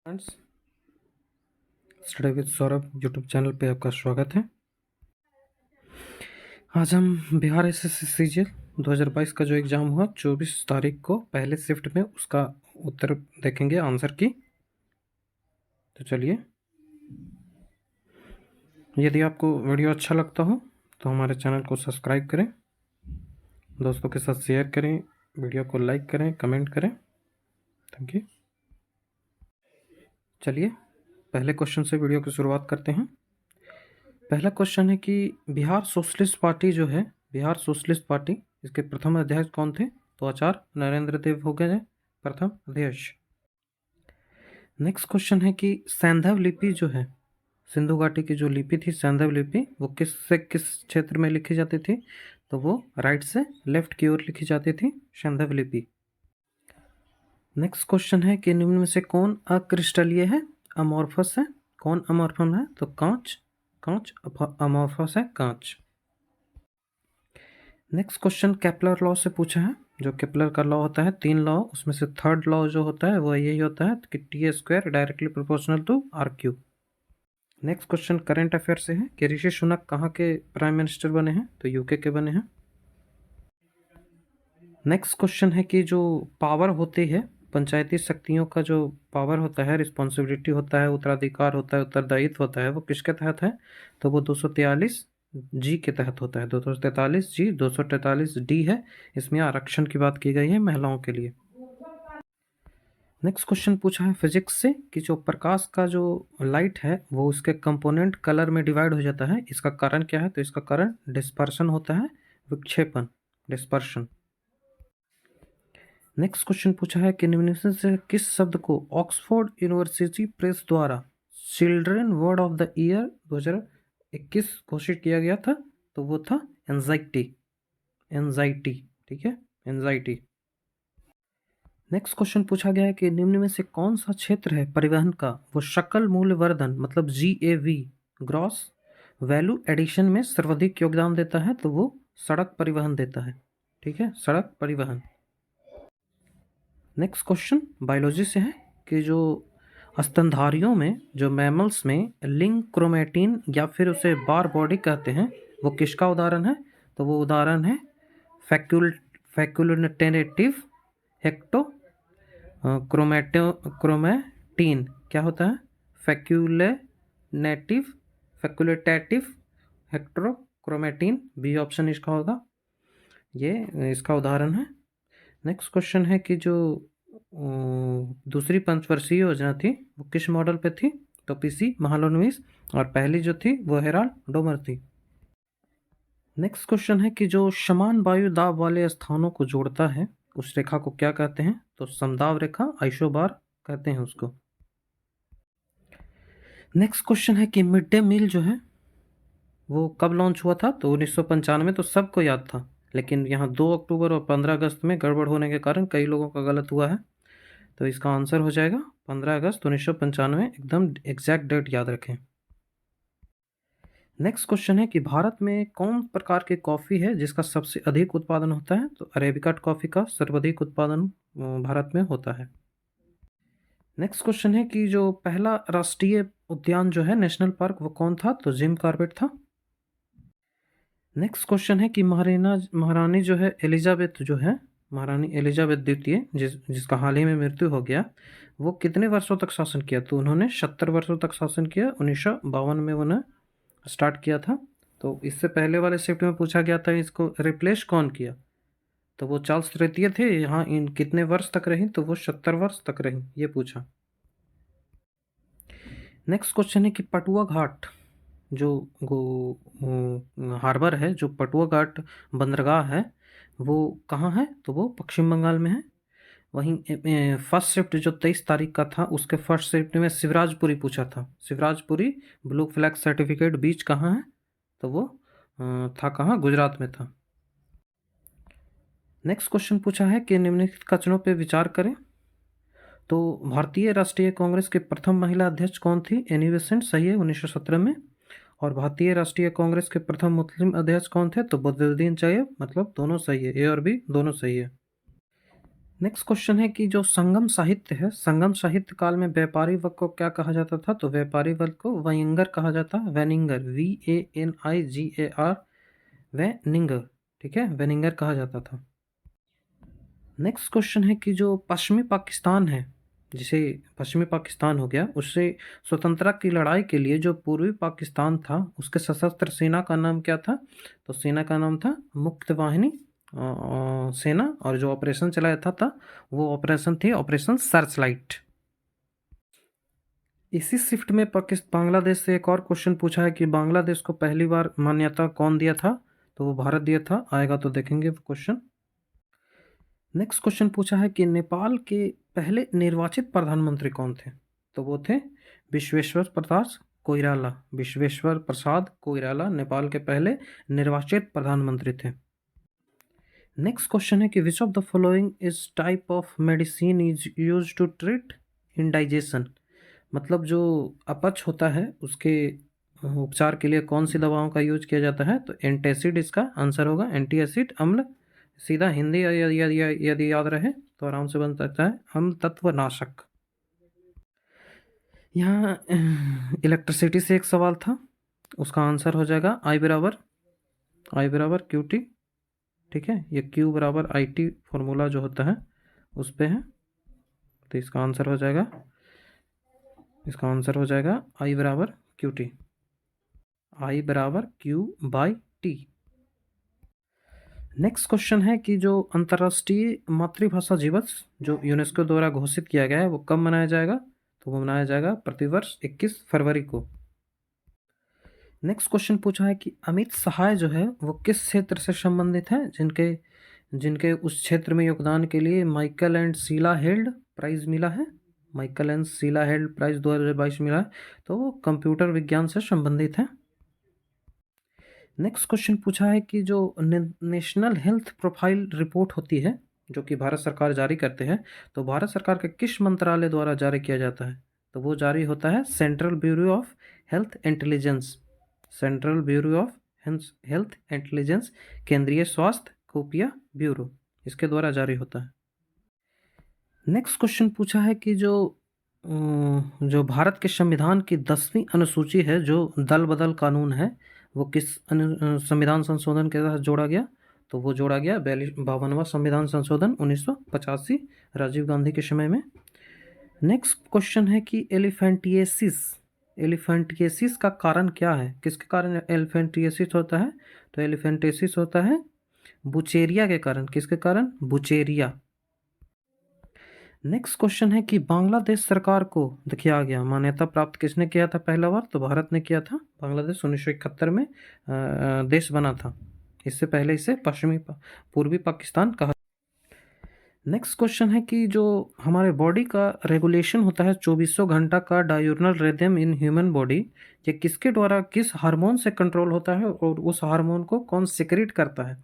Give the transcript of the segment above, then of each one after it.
Friends, study with Saurabh YouTube channel पे आपका स्वागत है। आज हम बिहार एसएससी सीजीएल 2022 का जो एग्ज़ाम हुआ 24 तारीख को पहले शिफ्ट में उसका उत्तर देखेंगे, आंसर की। तो चलिए, यदि आपको वीडियो अच्छा लगता हो तो हमारे चैनल को सब्सक्राइब करें, दोस्तों के साथ शेयर करें, वीडियो को लाइक करें, कमेंट करें। Thank you. चलिए, पहले क्वेश्चन से वीडियो की शुरुआत करते हैं। पहला क्वेश्चन है कि बिहार सोशलिस्ट पार्टी जो है, बिहार सोशलिस्ट पार्टी, इसके प्रथम अध्यक्ष कौन थे? तो आचार्य नरेंद्र देव हो गए प्रथम अध्यक्ष। नेक्स्ट क्वेश्चन है कि सैंधव लिपि जो है, सिंधु घाटी की जो लिपि थी सैंधव लिपि, वो किस क्षेत्र में लिखी जाती थी? तो वो राइट से लेफ्ट की ओर लिखी जाती थी सैंधव लिपि। नेक्स्ट क्वेश्चन है कि निम्न में से कौन अक्रिस्टलीय है, अमॉर्फस है? कौन अमॉर्फन है? तो कांच अमॉर्फस है, कांच। नेक्स्ट क्वेश्चन केपलर लॉ से पूछा है। जो केपलर का लॉ होता है, 3 लॉ, उसमें से थर्ड लॉ जो होता है वो यही होता है कि T² directly proportional to R3। Next question current affair से है कि ऋषि सुनक कहाँ के प्राइम मिनिस्टर बने हैं? तो यूके के बने हैं। नेक्स्ट क्वेश्चन है कि जो पावर होती है, पंचायती शक्तियों का जो पावर होता है, रिस्पॉन्सिबिलिटी होता है, उत्तराधिकार होता है, उत्तरदायित्व होता है, वो किसके तहत है? तो वो 243 जी के तहत होता है। 243 जी, 243 डी है। इसमें आरक्षण की बात की गई है महिलाओं के लिए। नेक्स्ट क्वेश्चन पूछा है फिजिक्स से कि जो प्रकाश का जो लाइट है वो उसके कंपोनेंट कलर में डिवाइड हो जाता है, इसका कारण क्या है? तो इसका कारण डिस्पर्शन होता है, विक्षेपण, डिस्पर्शन। नेक्स्ट क्वेश्चन पूछा है कि निम्नलिखित से किस शब्द को ऑक्सफोर्ड यूनिवर्सिटी प्रेस द्वारा children word of the year 2021 घोषित किया गया था? तो वो था एंजाइटी, एंजाइटी, ठीक है, एंजाइटी। नेक्स्ट क्वेश्चन पूछा गया है कि निम्न में से कौन सा क्षेत्र है परिवहन का वो सकल मूल्य वर्धन मतलब GAV, ग्रॉस वैल्यू एडिशन में सर्वाधिक योगदान देता है? तो वो सड़क परिवहन देता है, ठीक है, सड़क परिवहन। नेक्स्ट क्वेश्चन बायोलॉजी से है कि जो स्तनधारियों में, जो मैमल्स में लिंग क्रोमेटिन या फिर उसे बार बॉडी कहते हैं, वो किसका उदाहरण है? तो वो उदाहरण है फैक्युलिनेटिव हेक्टो क्रोमेटिन। क्या होता है? फैक्युलेटेटिव हेक्टोक्रोमेटिन, बी ऑप्शन इसका होगा, ये इसका उदाहरण है। नेक्स्ट क्वेश्चन है कि जो दूसरी पंचवर्षीय योजना थी वो किस मॉडल पे थी? तो PC महालनोबिस, और पहली जो थी वो हेराल्ड डोमर थी। नेक्स्ट क्वेश्चन है कि जो समान वायु दाब वाले स्थानों को जोड़ता है उस रेखा को क्या कहते हैं? तो समदाब रेखा, आइसोबार कहते हैं उसको। नेक्स्ट क्वेश्चन है कि मिड डे मील जो है वो कब लॉन्च हुआ था? तो 1995, तो सबको याद था, लेकिन यहाँ 2 अक्टूबर और 15 अगस्त में गड़बड़ होने के कारण कई लोगों का गलत हुआ है। तो इसका आंसर हो जाएगा 15 अगस्त 1995, एकदम एग्जैक्ट डेट याद रखें। नेक्स्ट क्वेश्चन है कि भारत में कौन प्रकार की कॉफ़ी है जिसका सबसे अधिक उत्पादन होता है? तो अरेबिका कॉफ़ी का सर्वाधिक उत्पादन भारत में होता है। नेक्स्ट क्वेश्चन है कि जो पहला राष्ट्रीय उद्यान जो है, नेशनल पार्क, वो कौन था? तो जिम कॉर्बेट था। नेक्स्ट क्वेश्चन है कि महारानी जो है एलिजाबेथ जो है, महारानी एलिजाबेथ द्वितीय, जिसका हाल ही में मृत्यु हो गया, वो कितने वर्षों तक शासन किया? तो उन्होंने 70 वर्षों तक शासन किया। 1952 में उन्हें स्टार्ट किया था। तो इससे पहले वाले शिफ्ट में पूछा गया था इसको रिप्लेस कौन किया? तो वो चार्ल्स तृतीय थे। यहाँ इन कितने वर्ष तक रही? तो वो 70 वर्ष तक रही, ये पूछा। नेक्स्ट क्वेश्चन है कि पटुआ घाट जो हार्बर है, जो पटुआ घाट बंदरगाह है, वो कहाँ है? तो वो पश्चिम बंगाल में है। वहीं फर्स्ट शिफ्ट जो 23 तारीख का था, उसके फर्स्ट शिफ्ट में शिवराजपुरी पूछा था। शिवराजपुरी ब्लू फ्लैग सर्टिफिकेट बीच कहाँ है? तो वो था कहाँ? गुजरात में था। नेक्स्ट क्वेश्चन पूछा है कि निम्नलिखित कथनों पे विचार करें। तो भारतीय राष्ट्रीय कांग्रेस के प्रथम महिला अध्यक्ष कौन थी? एनी बेसेंट, सही है, 1917 में। और भारतीय राष्ट्रीय कांग्रेस के प्रथम मुस्लिम अध्यक्ष कौन थे? तो बदरुद्दीन तैयब, मतलब दोनों सही है, ए और बी दोनों सही है। नेक्स्ट क्वेश्चन है कि जो संगम साहित्य है, संगम साहित्य काल में व्यापारी वर्ग को क्या कहा जाता था? तो व्यापारी वर्ग को वाइंगर कहा जाता है, वेनिंगर, VANIGAR, वेनिंगर, ठीक है, वेनिंगर कहा जाता था। नेक्स्ट क्वेश्चन है कि जो पश्चिमी पाकिस्तान है, जिसे पश्चिमी पाकिस्तान हो गया, उससे स्वतंत्रता की लड़ाई के लिए जो पूर्वी पाकिस्तान था, उसके सशस्त्र सेना का नाम क्या था? तो सेना का नाम था मुक्त वाहिनी सेना, और जो ऑपरेशन चलाया था वो ऑपरेशन थी ऑपरेशन सर्चलाइट। इसी शिफ्ट में बांग्लादेश से एक और क्वेश्चन पूछा है कि बांग्लादेश को पहली बार मान्यता कौन दिया था? तो वो भारत दिया था, आएगा तो देखेंगे वो क्वेश्चन। नेक्स्ट क्वेश्चन पूछा है कि नेपाल के पहले निर्वाचित प्रधानमंत्री कौन थे? तो वो थे विश्वेश्वर प्रसाद कोइराला नेपाल के पहले निर्वाचित प्रधानमंत्री थे। नेक्स्ट क्वेश्चन है कि which of the following is type of medicine is use to treat indigestion? मतलब जो अपच होता है उसके उपचार के लिए कौन सी दवाओं का यूज किया जाता है? तो एंटासिड इसका आंसर होगा, एंटी एसिड अम्ल, सीधा हिंदी यदि याद रहे तो आराम से बन सकता है, अम्ल तत्व नाशक। यहाँ इलेक्ट्रिसिटी से एक सवाल था, उसका आंसर हो जाएगा आई बराबर क्यू टी, ठीक है, ये Q बराबर IT फॉर्मूला जो होता है उस पे है, तो इसका आंसर हो जाएगा I बराबर क्यू टी, I बराबर Q by T. Next question है कि जो अंतर्राष्ट्रीय मातृभाषा दिवस जो यूनेस्को द्वारा घोषित किया गया है वो कब मनाया जाएगा? तो वो मनाया जाएगा प्रतिवर्ष 21 फरवरी को। नेक्स्ट क्वेश्चन पूछा है कि अमित सहाय जो है वो किस क्षेत्र से संबंधित है, जिनके उस क्षेत्र में योगदान के लिए Michael and Sheila held prize मिला है? Michael and Sheila held prize 2022 मिला है, तो वो कंप्यूटर विज्ञान से संबंधित है। नेक्स्ट क्वेश्चन पूछा है कि जो नेशनल हेल्थ प्रोफाइल रिपोर्ट होती है जो कि भारत सरकार जारी करते हैं, तो भारत सरकार के किस मंत्रालय द्वारा जारी किया जाता है? तो वो जारी होता है central bureau of health intelligence, central bureau of health intelligence, केंद्रीय स्वास्थ्य खुफिया ब्यूरो, इसके द्वारा जारी होता है। नेक्स्ट क्वेश्चन पूछा है कि जो भारत के संविधान की 10वीं अनुसूची है, जो दल बदल कानून है, वो किस संविधान संशोधन के तहत जोड़ा गया? तो वो जोड़ा गया 52वां संविधान संशोधन 1985 राजीव गांधी के समय में। नेक्स्ट क्वेश्चन है कि एलिफेंटिएसिस का कारण क्या है? किसके कारण एलिफेंटिएसिस होता है? तो एलिफेंटिएसिस होता है बुचेरिया के कारण। किसके कारण? बुचेरिया। नेक्स्ट क्वेश्चन है कि बांग्लादेश सरकार को, देखिए आ गया, मान्यता प्राप्त किसने किया था पहला बार? तो भारत ने किया था। बांग्लादेश 1971 में देश बना था, इससे पहले इसे पूर्वी पाकिस्तान कहा। नेक्स्ट क्वेश्चन है कि जो हमारे बॉडी का रेगुलेशन होता है 2400 घंटा का डायurnal रिदम इन ह्यूमन बॉडी, ये किसके द्वारा, किस हार्मोन से कंट्रोल होता है और उस हार्मोन को कौन सिक्रीट करता है?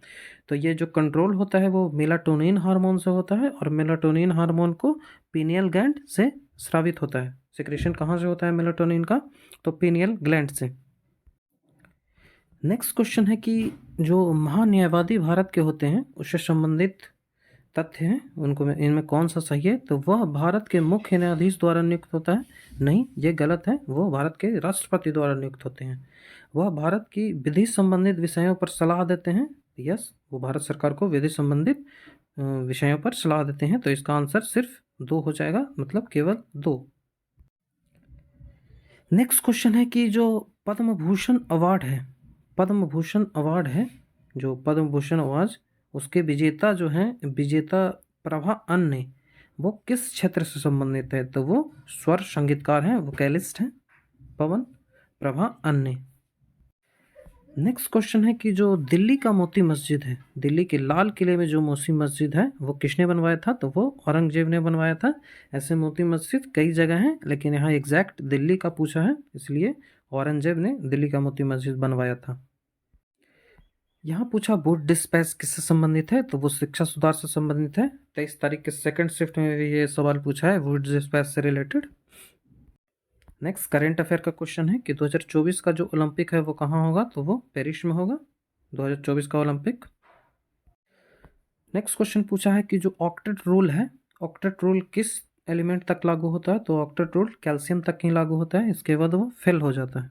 तो ये जो कंट्रोल होता है वो मेलाटोनिन हार्मोन से होता है, और मेलाटोनिन हार्मोन को पीनियल ग्लैंड से स्रावित होता है। सिक्रेशन कहाँ से होता है मेलाटोनिन का? तो पीनियल ग्लैंड से। नेक्स्ट क्वेश्चन है कि जो महान्यायवादी भारत के होते हैं उससे संबंधित तथ्य हैं, उनको में इनमें कौन सा सही है? तो वह भारत के मुख्य न्यायाधीश द्वारा नियुक्त होता है। नहीं, ये गलत है, वो भारत के राष्ट्रपति द्वारा नियुक्त होते हैं। वह भारत की विधि संबंधित विषयों पर सलाह देते हैं। यस, वो भारत सरकार को विधि संबंधित विषयों पर सलाह देते हैं। तो इसका आंसर सिर्फ 2 हो जाएगा, मतलब केवल 2। नेक्स्ट क्वेश्चन है कि जो पद्म भूषण अवार्ड है, जो पद्म भूषण अवार्ड, उसके विजेता जो हैं, विजेता प्रभा अन्ने, वो किस क्षेत्र से संबंधित है? तो वो स्वर संगीतकार हैं, वोकलिस्ट हैं, पवन प्रभा अन्ने। नेक्स्ट क्वेश्चन है कि जो दिल्ली का मोती मस्जिद है, दिल्ली के लाल किले में जो मोती मस्जिद है वो किसने बनवाया था? तो वो औरंगजेब ने बनवाया था। ऐसे मोती मस्जिद कई जगह हैं, लेकिन यहाँ एग्जैक्ट दिल्ली का पूछा है, इसलिए औरंगजेब ने दिल्ली का मोती मस्जिद बनवाया था। यहाँ पूछा वुड डिस्पैच किससे संबंधित है? तो वो शिक्षा सुधार से संबंधित है। 23 तारीख के सेकंड शिफ्ट में भी ये सवाल पूछा है वुड डिस्पैच से रिलेटेड। नेक्स्ट करेंट अफेयर का क्वेश्चन है कि 2024 का जो ओलंपिक है वो कहाँ होगा? तो वो पेरिस में होगा, 2024 का ओलंपिक। नेक्स्ट क्वेश्चन पूछा है कि जो ऑक्टेट रूल है, ऑक्टेट रूल किस एलिमेंट तक लागू होता है? तो ऑक्टेट रूल कैल्शियम तक ही लागू होता है, इसके बाद वो फेल हो जाता है।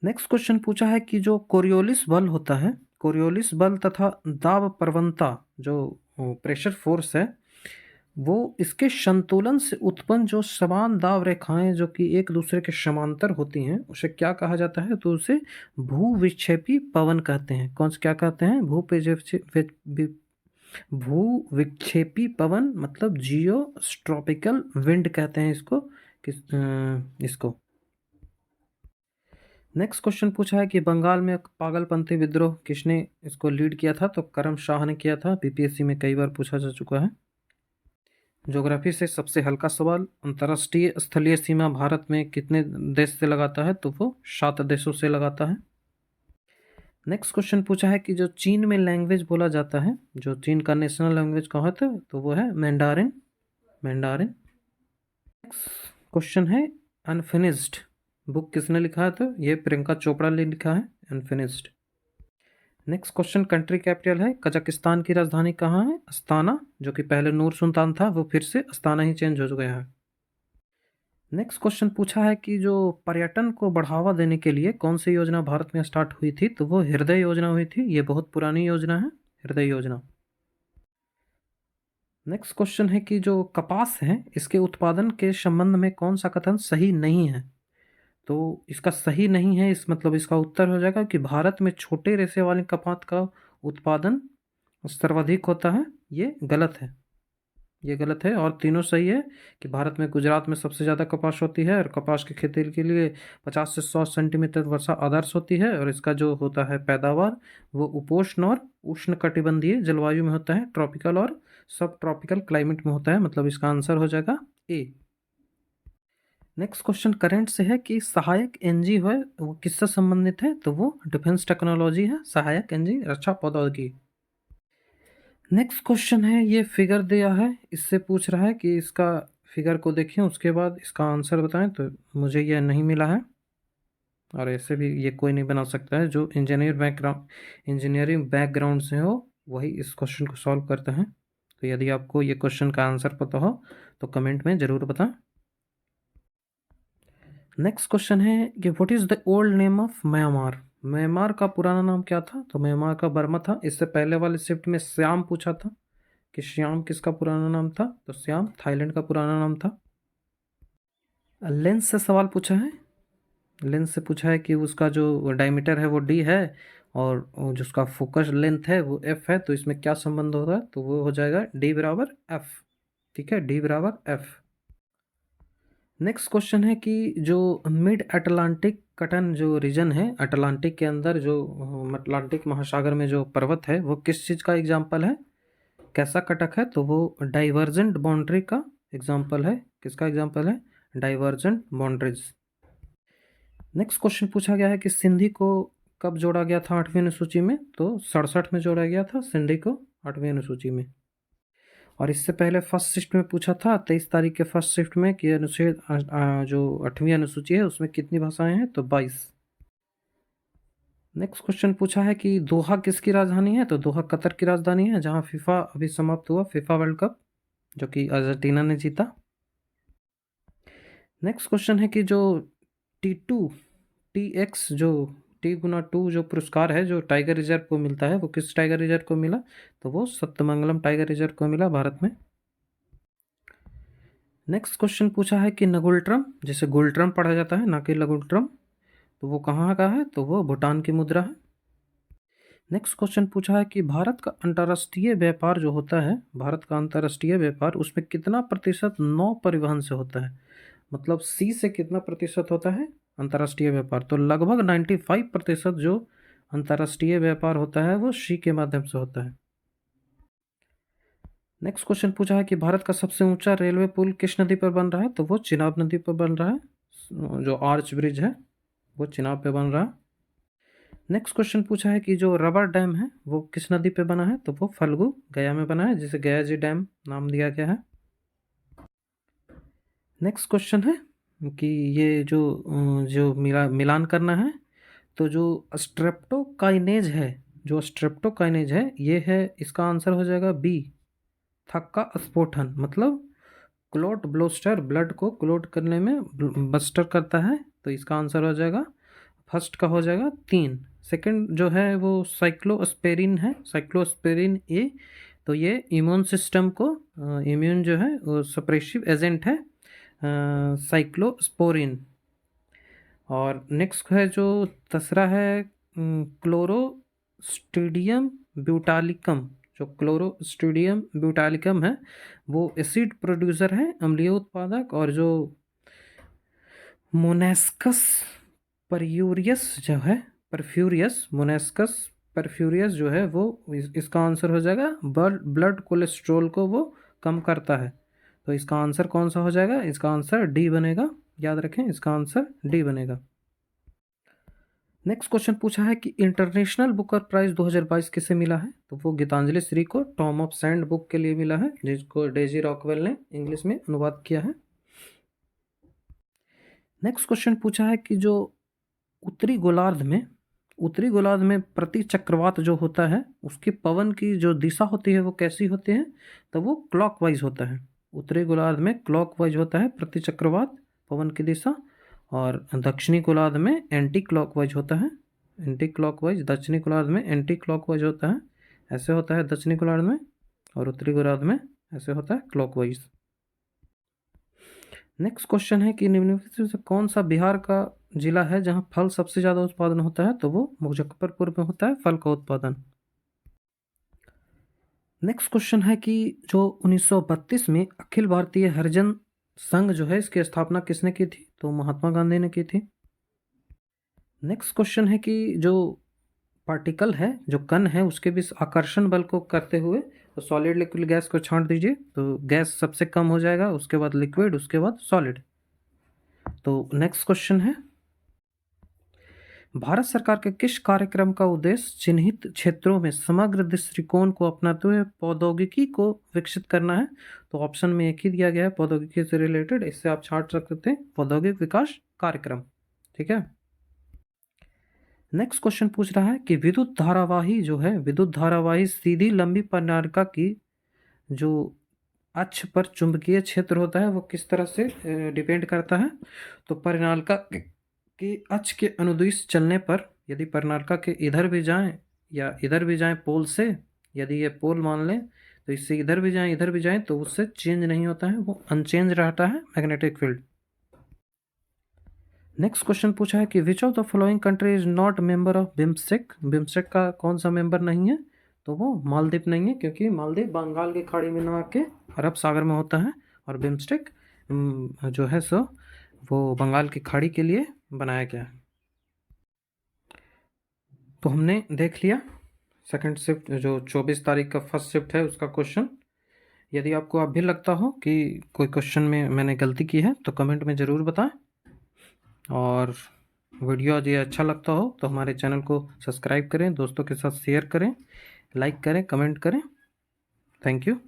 नेक्स्ट क्वेश्चन पूछा है कि जो कोरियोलिस बल होता है, कोरियोलिस बल तथा दाब प्रवणता, जो प्रेशर फोर्स है, वो इसके संतुलन से उत्पन्न जो समान दाब रेखाएं जो कि एक दूसरे के समांतर होती हैं, उसे क्या कहा जाता है? तो उसे भूविक्षेपी पवन कहते हैं। कौन से क्या कहते हैं? भूविक्षेपी पवन, मतलब जियोस्ट्रॉपिकल विंड कहते हैं इसको। इसको नेक्स्ट क्वेश्चन पूछा है कि बंगाल में पागलपंथी विद्रोह किसने इसको लीड किया था? तो करम शाह ने किया था। बीपीएससी में कई बार पूछा जा चुका है। ज्योग्राफी से सबसे हल्का सवाल, अंतर्राष्ट्रीय स्थलीय सीमा भारत में कितने देश से लगाता है? तो वो 7 देशों से लगाता है। नेक्स्ट क्वेश्चन पूछा है कि जो चीन में लैंग्वेज बोला जाता है, जो चीन का नेशनल लैंग्वेज कहा है, तो वो है मैंडारिन। मैंडारिन। नेक्स्ट क्वेश्चन है अनफिनिश्ड बुक किसने लिखा है? तो ये प्रियंका चोपड़ा ने लिखा है, unfinished. Next question country capital है, कजाकिस्तान की राजधानी कहाँ है? अस्ताना, जो कि पहले नूर सुल्तान था, वो फिर से अस्ताना ही चेंज हो गया है। नेक्स्ट क्वेश्चन पूछा है कि जो पर्यटन को बढ़ावा देने के लिए कौन सी योजना भारत में स्टार्ट हुई थी? तो वो हृदय योजना हुई थी। ये बहुत पुरानी योजना है, हृदय योजना। नेक्स्ट क्वेश्चन है कि जो कपास है, इसके उत्पादन के संबंध में कौन सा कथन सही नहीं है? तो इसका सही नहीं है, इस मतलब इसका उत्तर हो जाएगा कि भारत में छोटे रेशे वाले कपास का उत्पादन सर्वाधिक होता है। ये गलत है, ये गलत है। और तीनों सही है कि भारत में गुजरात में सबसे ज़्यादा कपास होती है और कपास की खेती के लिए 50 से 100 सेंटीमीटर वर्षा आदर्श होती है। और इसका जो होता है पैदावार, वो उपोष्ण और उष्णकटिबंधीय जलवायु में होता है, ट्रॉपिकल और सब ट्रॉपिकल क्लाइमेट में होता है। मतलब इसका आंसर हो जाएगा ए। नेक्स्ट क्वेश्चन करंट से है कि सहायक एनजी है वो किससे संबंधित है? तो वो डिफेंस टेक्नोलॉजी है, सहायक एनजी रक्षा प्रौद्योगिकी। नेक्स्ट क्वेश्चन है, ये फिगर दिया है, इससे पूछ रहा है कि इसका फिगर को देखें उसके बाद इसका आंसर बताएं। तो मुझे ये नहीं मिला है, और ऐसे भी ये कोई नहीं बना सकता है जो इंजीनियरिंग बैकग्राउंड से हो, वही इस क्वेश्चन को सॉल्व करते हैं। तो यदि आपको ये क्वेश्चन का आंसर पता हो तो कमेंट में ज़रूर बताएं। नेक्स्ट क्वेश्चन है कि what is the old name of Myanmar? Myanmar का पुराना नाम क्या था? तो म्यांमार का बर्मा था। इससे पहले वाले शिफ्ट में श्याम पूछा था कि श्याम किसका पुराना नाम था? तो श्याम थाईलैंड का पुराना नाम था। लेंस से सवाल पूछा है, लेंस से पूछा है कि उसका जो डायमीटर है वो डी है और जो उसका फोकस लेंथ है वो एफ है, तो इसमें क्या संबंध होगा? तो वो हो जाएगा डी बराबर एफ। ठीक है, डी बराबर एफ। नेक्स्ट क्वेश्चन है कि जो मिड अटलांटिक कटन जो रीजन है, अटलांटिक के अंदर जो अटलांटिक महासागर में जो पर्वत है, वो किस चीज़ का एग्जाम्पल है? कैसा कटक है? तो वो डाइवर्जेंट बाउंड्री का एग्जाम्पल है। किसका एग्जाम्पल है? Divergent boundaries. नेक्स्ट क्वेश्चन पूछा गया है कि सिंधी को कब जोड़ा गया था 8वीं अनुसूची में? तो 67 में जोड़ा गया था सिंधी को 8वीं अनुसूची में। और इससे पहले फर्स्ट शिफ्ट में पूछा था 23 तारीख के फर्स्ट शिफ्ट में कि अनुच्छेद जो 8वीं अनुसूची है उसमें कितनी भाषाएं हैं? तो 22। नेक्स्ट क्वेश्चन पूछा है कि दोहा किसकी राजधानी है? तो दोहा कतर की राजधानी है, जहां फीफा अभी समाप्त हुआ, फीफा वर्ल्ड कप, जो कि अर्जेंटीना ने जीता। नेक्स्ट क्वेश्चन है कि जो T2 TX जो T×2 जो पुरस्कार है जो टाइगर रिजर्व को मिलता है, वो किस टाइगर रिजर्व को मिला? तो वो सत्यमंगलम टाइगर रिजर्व को मिला भारत में। नेक्स्ट क्वेश्चन पूछा है कि नगुलट्रम, जिसे गुलट्रम पढ़ा जाता है ना कि लगुलट्रम, तो वो कहाँ का है? तो वो भूटान की मुद्रा है। नेक्स्ट क्वेश्चन पूछा है कि भारत का अंतर्राष्ट्रीय व्यापार जो होता है, भारत का अंतर्राष्ट्रीय व्यापार, उसमें कितना प्रतिशत नौ परिवहन से होता है? मतलब सी से कितना प्रतिशत होता है अंतर्राष्ट्रीय व्यापार? तो लगभग 95% जो अंतर्राष्ट्रीय व्यापार होता है वो सी के माध्यम से होता है। नेक्स्ट क्वेश्चन पूछा है कि भारत का सबसे ऊंचा रेलवे पुल किस नदी पर बन रहा है? तो वो चिनाब नदी पर बन रहा है। जो आर्च ब्रिज है वो चिनाब पे बन रहा है। नेक्स्ट क्वेश्चन पूछा है कि जो रबर डैम है वो किस नदी पे बना है? तो वो फल्गु गया में बना है, जिसे गया जी डैम नाम दिया गया है। नेक्स्ट क्वेश्चन है कि ये जो मिलान करना है, तो जो स्ट्रेप्टोकाइनेज है जो स्ट्रेप्टोकाइनेज है ये है, इसका आंसर हो जाएगा बी, थक्का स्फोटन, मतलब क्लॉट ब्लोस्टर, ब्लड को क्लॉट करने में बस्टर करता है। तो इसका आंसर हो जाएगा फर्स्ट का हो जाएगा 3। सेकंड जो है वो साइक्लोस्पेरिन है, साइक्लोस्पेरिन ए। तो ये इम्यून सिस्टम को इम्यून जो है वो सप्रेसिव एजेंट है, साइक्लोस्पोरिन। और नेक्स्ट है जो तीसरा है क्लोरोस्ट्रीडियम ब्यूटालिकम। जो क्लोरोस्ट्रीडियम ब्यूटालिकम है वो एसिड प्रोड्यूसर है, अम्लीय उत्पादक। और जो मोनेस्कस परफ्यूरियस जो है, मोनेस्कस परफ्यूरियस जो है वो इसका आंसर हो जाएगा ब्लड कोलेस्ट्रॉल को वो कम करता है। तो इसका आंसर कौन सा हो जाएगा? इसका आंसर डी बनेगा, याद रखें इसका आंसर डी बनेगा। नेक्स्ट क्वेश्चन पूछा है कि इंटरनेशनल बुकर प्राइज 2022 किसे मिला है? तो वो गीतांजलि श्री को टॉम ऑफ सैंड बुक के लिए मिला है, जिसको डेजी रॉकवेल ने इंग्लिश में अनुवाद किया है। नेक्स्ट क्वेश्चन पूछा है कि जो उत्तरी गोलार्ध में प्रति चक्रवात जो होता है उसकी पवन की जो दिशा होती है वो कैसी होती है? तो वो क्लॉकवाइज होता है। उत्तरी गोलार्ध में क्लॉकवाइज होता है प्रति चक्रवात पवन की दिशा, और दक्षिणी गोलार्ध में एंटी क्लॉकवाइज होता है। एंटी क्लॉकवाइज दक्षिणी गोलार्ध में एंटी क्लॉकवाइज होता है, ऐसे होता है दक्षिणी गोलार्ध में, और उत्तरी गोलार्ध में ऐसे होता है क्लॉकवाइज। नेक्स्ट क्वेश्चन है कि निम्नलिखित से कौन सा बिहार का जिला है जहां फल सबसे ज़्यादा उत्पादन होता है? तो वो मुजफ्फरपुर में होता है फल का उत्पादन। नेक्स्ट क्वेश्चन है कि जो 1932 में अखिल भारतीय हरिजन संघ जो है इसकी स्थापना किसने की थी? तो महात्मा गांधी ने की थी। नेक्स्ट क्वेश्चन है कि जो पार्टिकल है, जो कण है, उसके बीच आकर्षण बल को करते हुए तो सॉलिड लिक्विड गैस को छांट दीजिए, तो गैस सबसे कम हो जाएगा, उसके बाद लिक्विड, उसके बाद सॉलिड। तो नेक्स्ट क्वेश्चन है, भारत सरकार के किस कार्यक्रम का उद्देश्य चिन्हित क्षेत्रों में समग्र दृष्टिकोण को अपनाते हुए प्रौद्योगिकी को विकसित करना है? तो ऑप्शन में एक ही दिया गया है प्रौद्योगिकी से रिलेटेड, इससे आप छांट सकते हैं प्रौद्योगिक विकास कार्यक्रम। ठीक है। नेक्स्ट क्वेश्चन पूछ रहा है कि विद्युत धारावाही जो है, विद्युत धारावाही सीधी लंबी परिनालिका की जो अक्ष पर चुंबकीय क्षेत्र होता है वो किस तरह से डिपेंड करता है? तो परिनालिका के अक्ष के अनुदिश चलने पर यदि परिनालिका के इधर भी जाएं या इधर भी जाएं पोल से, यदि ये पोल मान लें तो इससे इधर भी जाएं इधर भी जाएं तो उससे चेंज नहीं होता है, वो अनचेंज रहता है मैग्नेटिक फील्ड। नेक्स्ट क्वेश्चन पूछा है कि which of the following country is not member of BIMSTEC? BIMSTEC का कौन सा मेंबर नहीं है? तो वो मालदीव नहीं है, क्योंकि मालदीव बंगाल की खाड़ी में ना आके अरब सागर में होता है, और बिम्स्टेक जो है सो वो बंगाल की खाड़ी के लिए बनाया गया है। तो हमने देख लिया सेकंड शिफ्ट, जो 24 तारीख का फर्स्ट शिफ्ट है उसका क्वेश्चन। यदि आपको अब भी लगता हो कि कोई क्वेश्चन में मैंने गलती की है तो कमेंट में ज़रूर बताएं, और वीडियो यदि अच्छा लगता हो तो हमारे चैनल को सब्सक्राइब करें, दोस्तों के साथ शेयर करें, लाइक करें, कमेंट करें। Thank you.